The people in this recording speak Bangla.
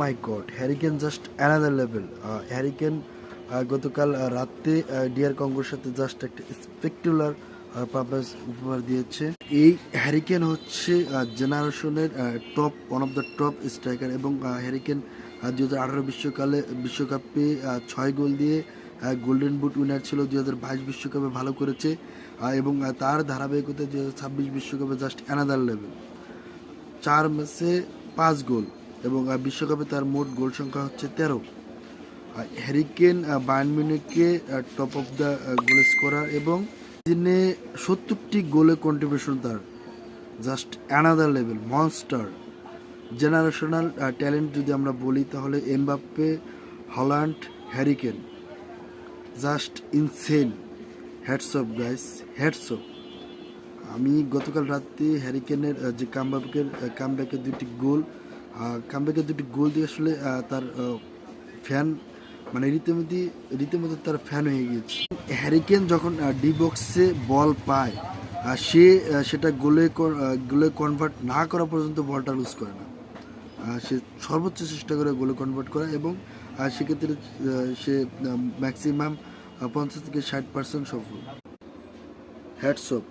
মাই god, Harry Kane just another level. Harry Kane গতকাল রাতে ডিআর কঙ্গোর সাথে জাস্ট একটা স্পেকটুলার পারফরমেন্স উপহার দিয়েছে। এই হ্যারিকেন হচ্ছে জেনারেশনের top, one of the top striker. এবং হ্যারিকেন 2018 বিশ্বকাপে 6 গোল দিয়ে গোল্ডেন বুট উইনার ছিল। 2022 বিশ্বকাপে ভালো করেছে এবং তার ধারাবাহিকতা 2026 বিশ্বকাপে জাস্ট অ্যানাদার লেভেল। 4 ম্যাচে 5 গোল এবং বিশ্বকাপে তার মোট গোল সংখ্যা হচ্ছে 13। হ্যারিকেন বায়ার্ন মিউনিখকে top of the goal scorer এবং দিনে 70টি গোলে কন্ট্রিবিউশন তার just another level, monster. Generational talent যদি আমরা বলি তাহলে Mbappe, Haaland, Harry Kane just insane. Hats off guys, hats off. আমি গতকাল রাতে হ্যারিকেনের যে কামব্যাকের দুটি গোল দিয়ে আসলে তার ফ্যান, মানে রীতিমতো তার ফ্যান হয়ে গিয়েছে। হ্যারিকেন যখন ডি বক্সে বল পায় সে সেটা গোলে কনভার্ট না করা পর্যন্ত বলটা লুজ করে না। সে সর্বোচ্চ চেষ্টা করে গোলে কনভার্ট করা এবং সেক্ষেত্রে সে ম্যাক্সিমাম 50 থেকে 60% সফল। Hats off.